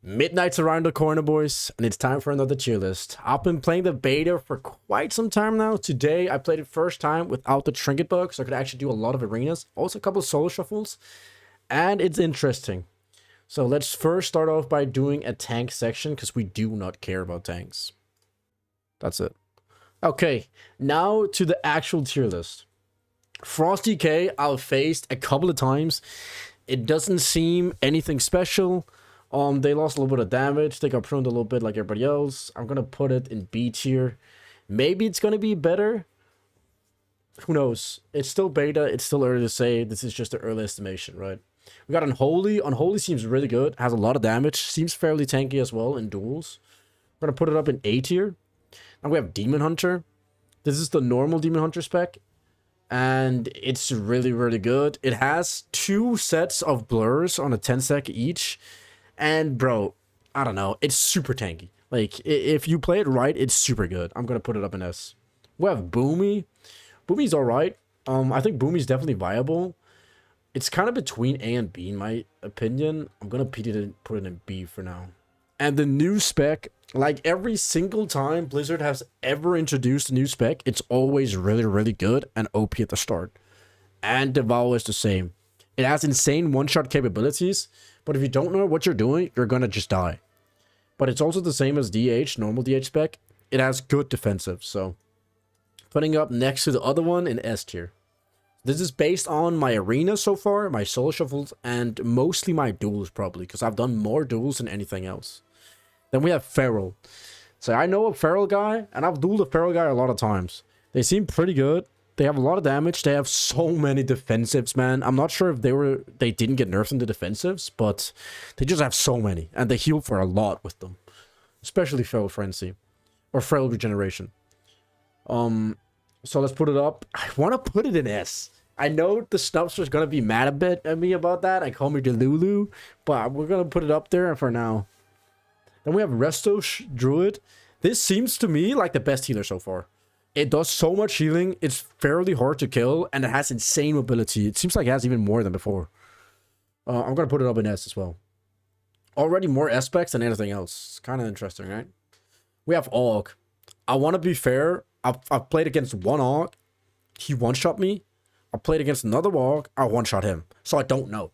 Midnight's around the corner, boys, and it's time for another tier list. I've been playing the beta for quite some time now. Today, I played it first time without the trinket bug, so I could actually do a lot of arenas. Also, a couple of solo shuffles, and it's interesting. So let's first start off by doing a tank section, because we do not care about tanks. That's it. Okay, now to the actual tier list. Frosty K, I've faced a couple of times. It doesn't seem anything special. They lost a little bit of damage. They got pruned a little bit like everybody else. I'm gonna put it in B tier. Maybe it's gonna be better. Who knows? It's still beta. It's still early to say. This is just an early estimation, right? We got Unholy. Unholy seems really good. Has a lot of damage. Seems fairly tanky as well in duels. We're gonna put it up in A tier. Now we have Demon Hunter. This is the normal Demon Hunter spec. And it's really, really good. It has 2 sets of blurs on a 10 sec each. And bro, I don't know, it's super tanky. Like, if you play it right, it's super good. I'm gonna put it up in S. We have Boomy. Boomy's alright. I think Boomy's definitely viable. It's kind of between A and B in my opinion. I'm gonna put it in B for now. And the new spec, like every single time Blizzard has ever introduced a new spec, it's always really, really good and OP at the start. And Devour is the same. It has insane one-shot capabilities, but if you don't know what you're doing, you're gonna just die. But it's also the same as DH, normal DH spec. It has good defensive, so putting up next to the other one in S tier. This is based on my arena so far, my solo shuffles, and mostly my duels probably, because I've done more duels than anything else. Then we have Feral. So I know a Feral guy, and I've dueled a Feral guy a lot of times. They seem pretty good. They have a lot of damage. They have so many defensives, man. I'm not sure if they didn't get nerfed in the defensives, but they just have so many, and they heal for a lot with them, especially Feral Frenzy or Feral Regeneration. So let's put it up. I want to put it in S. I know the Snubster's gonna be mad a bit at me about that and call me Delulu, but we're gonna put it up there for now. Then we have Resto Druid. This seems to me like the best healer so far. It does so much healing, it's fairly hard to kill, and it has insane mobility. It seems like it has even more than before. I'm going to put it up in S as well. Already more S specs than anything else. It's kind of interesting, right? We have Og. I want to be fair. I've played against one Og. He one-shot me. I played against another Og. I one-shot him. So I don't know.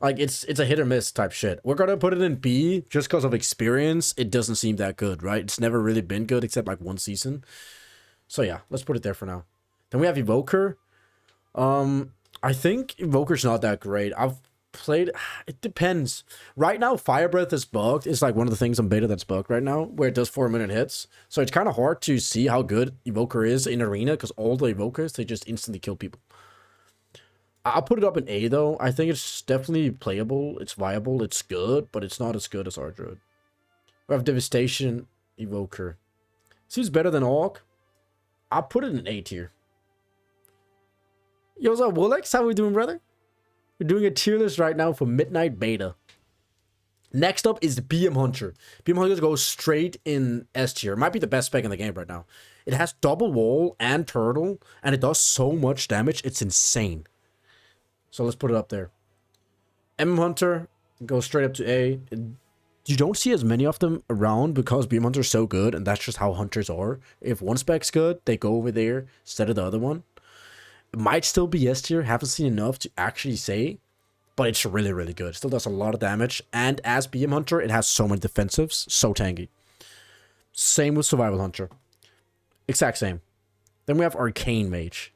Like, it's a hit or miss type shit. We're going to put it in B just because of experience. It doesn't seem that good, right? It's never really been good except like one season. So yeah, let's put it there for now. Then we have Evoker. I think Evoker's not that great. I've played... It depends. Right now, Fire Breath is bugged. It's like one of the things on beta that's bugged right now, where it does 4-minute hits. So it's kind of hard to see how good Evoker is in Arena, because all the Evokers, they just instantly kill people. I'll put it up in A, though. I think it's definitely playable. It's viable. It's good, but it's not as good as our Druid. We have Devastation Evoker. Seems better than Orc. I'll put it in A tier. Yo, what's up, Wolex? How we doing, brother? We're doing a tier list right now for Midnight Beta. Next up is the BM Hunter. BM Hunter goes straight in S tier. It might be the best spec in the game right now. It has double wall and turtle, and it does so much damage. It's insane. So let's put it up there. MM Hunter goes straight up to A. You don't see as many of them around because BM Hunter's so good, and that's just how hunters are. If one spec's good, they go over there instead of the other one. It might still be S tier, haven't seen enough to actually say, but it's really, really good. Still does a lot of damage, and as BM Hunter, it has so many defensives, so tanky. Same with Survival Hunter. Exact same. Then we have Arcane Mage.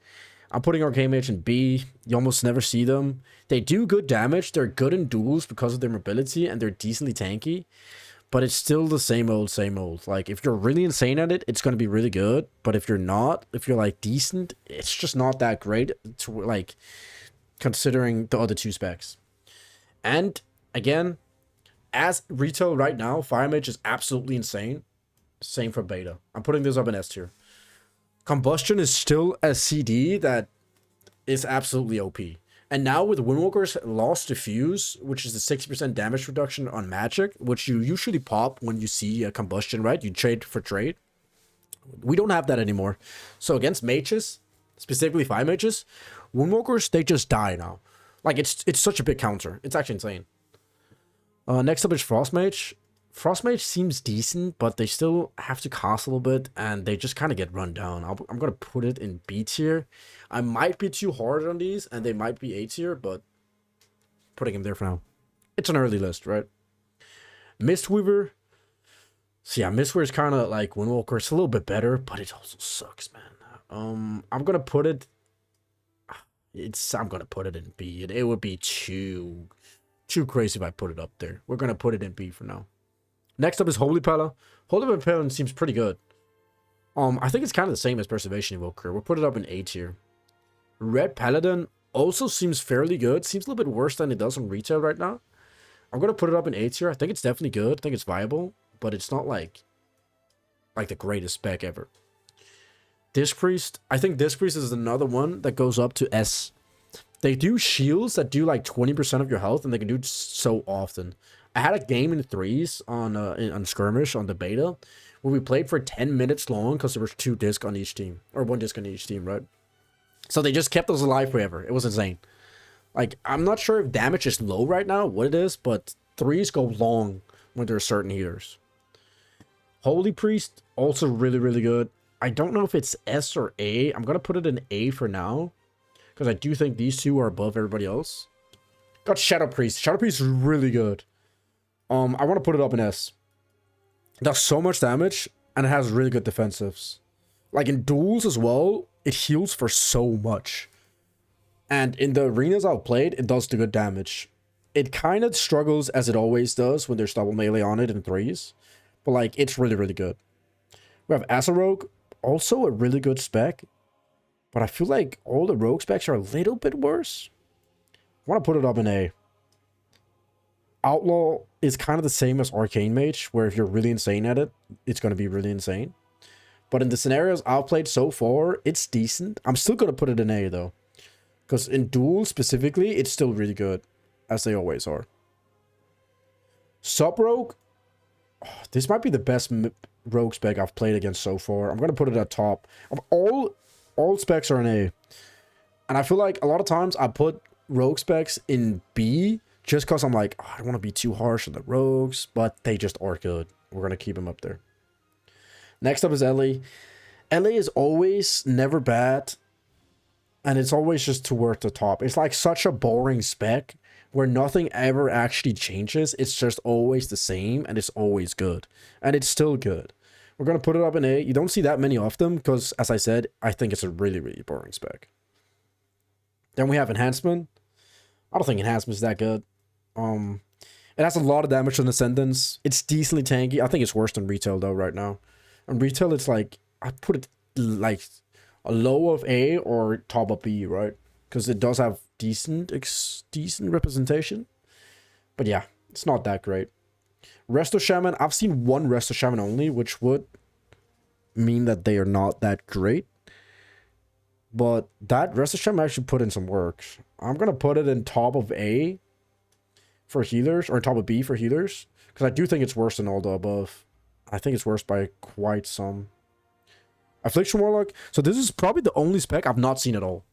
I'm putting Arcane Mage in B. You almost never see them. They do good damage. They're good in duels because of their mobility, and they're decently tanky. But it's still the same old, same old. Like, if you're really insane at it, it's going to be really good. But if you're not, if you're, like, decent, it's just not that great, to, like, considering the other 2 specs. And, again, as retail right now, Fire Mage is absolutely insane. Same for Beta. I'm putting this up in S tier. Combustion is still a CD that is absolutely OP. And now with Windwalker's Lost Diffuse, which is the 60% damage reduction on magic, which you usually pop when you see a combustion, right? You trade for trade. We don't have that anymore. So against mages, specifically 5 mages, Windwalkers, they just die now. Like, it's such a big counter. It's actually insane. Next up is Frost Mage. Frost Mage seems decent, but they still have to cost a little bit, and they just kind of get run down. I'm going to put it in B tier. I might be too hard on these, and they might be A tier, but putting them there for now. It's an early list, right? Mistweaver. So yeah, Mistweaver is kind of like Windwalker. It's a little bit better, but it also sucks, man. I'm going to put it... I'm going to put it in B. It would be too crazy if I put it up there. We're going to put it in B for now. Next up is Holy Pala. Holy Pala seems pretty good. I think it's kind of the same as Preservation Evoker. We'll put it up in A tier. Red Paladin also seems fairly good. Seems a little bit worse than it does on retail right now. I'm going to put it up in A tier. I think it's definitely good. I think it's viable. But it's not like the greatest spec ever. Disc Priest. I think Disc Priest is another one that goes up to S. They do shields that do like 20% of your health, and they can do it so often. I had a game in threes on Skirmish on the beta where we played for 10 minutes long because there was 2 discs on each team, or 1 disc on each team, right? So they just kept us alive forever. It was insane. Like, I'm not sure if damage is low right now, what it is, but threes go long when there are certain healers. Holy Priest, also really, really good. I don't know if it's S or A. I'm going to put it in A for now, because I do think these two are above everybody else. Got Shadow Priest. Shadow Priest is really good. I want to put it up in S. It does so much damage, and it has really good defensives. Like in duels as well, it heals for so much. And in the arenas I've played, it does the good damage. It kind of struggles, as it always does, when there's double melee on it in threes. But like, it's really, really good. We have Asa Rogue, also a really good spec. But I feel like all the rogue specs are a little bit worse. I want to put it up in A. Outlaw is kind of the same as Arcane Mage, where if you're really insane at it, it's going to be really insane. But in the scenarios I've played so far, it's decent. I'm still going to put it in A, though. Because in duels specifically, it's still really good, as they always are. Sub-Rogue. Oh, this might be the best rogue spec I've played against so far. I'm going to put it at top. Of all specs are in A. And I feel like a lot of times I put rogue specs in B just because I'm like, oh, I don't want to be too harsh on the rogues, but they just are good. We're going to keep them up there. Next up is Ellie. Ellie is always never bad, and it's always just towards the top. It's like such a boring spec where nothing ever actually changes. It's just always the same, and it's always good. And it's still good. We're going to put it up in A. You don't see that many of them because, as I said, I think it's a really, really boring spec. Then we have Enhancement. I don't think Enhancement is that good. It has a lot of damage on Ascendance. It's decently tanky. I think it's worse than Retail, though, right now. On Retail, it's like, I put it like a low of A or top of B, right? Because it does have decent representation. But yeah, it's not that great. Resto Shaman, I've seen one Resto Shaman only, which would mean that they are not that great. But that Resto Shaman actually put in some work. I'm going to put it in top of A for healers, or top of B for healers, because I do think it's worse than all the above. I think it's worse by quite some. Affliction Warlock. So this is probably the only spec I've not seen at all.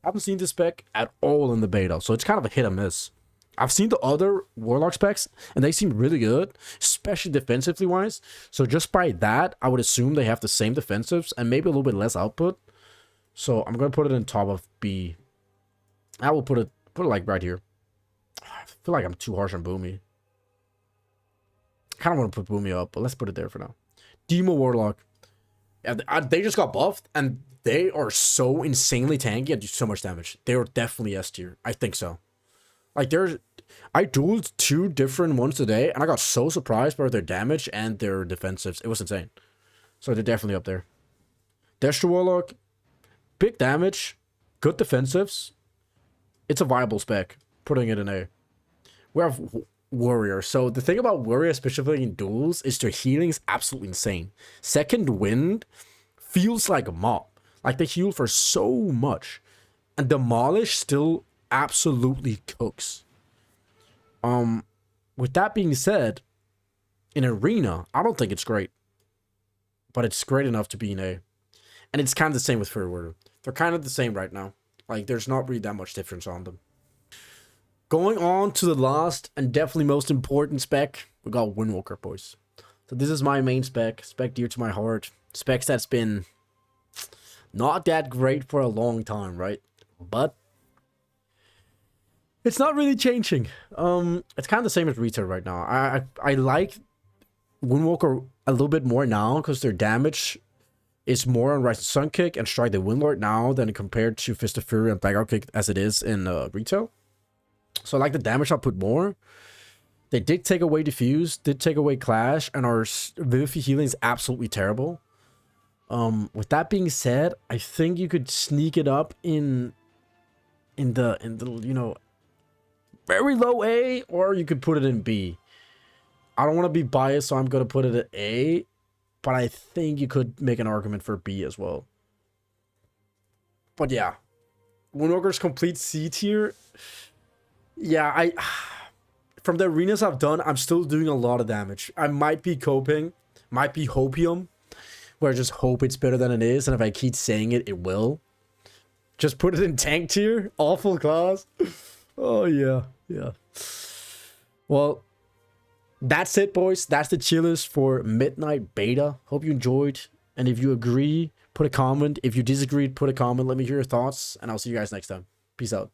I haven't seen this spec at all in the beta, so it's kind of a hit or miss. I've seen the other Warlock specs, and they seem really good, especially defensively wise. So just by that, I would assume they have the same defensives and maybe a little bit less output. So I'm going to put it in top of B. I will put it like right here. I feel like I'm too harsh on Boomy. I kind of want to put Boomy up, but let's put it there for now. Demo Warlock. Yeah, they just got buffed, and they are so insanely tanky and do so much damage. They are definitely S tier. I think so. Like, I dueled 2 different ones today, and I got so surprised by their damage and their defensives. It was insane. So they're definitely up there. Destro Warlock. Big damage. Good defensives. It's a viable spec. Putting it in A. We have Warrior. So the thing about Warrior, specifically in duels, is their healing is absolutely insane. Second Wind feels like a mob. Like, they heal for so much. And Demolish still absolutely cooks. With that being said, in Arena, I don't think it's great. But it's great enough to be in A. And it's kind of the same with Fairy Warrior. They're kind of the same right now. Like, there's not really that much difference on them. Going on to the last and definitely most important spec, we got Windwalker, boys. So this is my main spec dear to my heart. Specs that's been not that great for a long time, right? But it's not really changing. It's kind of the same as Retail right now. I like Windwalker a little bit more now because their damage is more on Rise of Sun Kick and Strike the Windlord now than compared to Fist of Fury and Blackout Kick as it is in Retail. So I like the damage output more. They did take away Diffuse, did take away Clash, and our Vivify healing is absolutely terrible. With that being said, I think you could sneak it up in the you know, very low A, or you could put it in B. I don't want to be biased, so I'm going to put it at A, but I think you could make an argument for B as well. But yeah, Windwalker's complete C tier. Yeah, from the arenas I've done, I'm still doing a lot of damage. I might be coping, might be hopium, where I just hope it's better than it is, and if I keep saying it, it will. Just put it in tank tier, awful class. Oh yeah, yeah. Well, that's it, boys. That's the tier list for Midnight Beta. Hope you enjoyed, and if you agree, put a comment. If you disagree, put a comment. Let me hear your thoughts, and I'll see you guys next time. Peace out.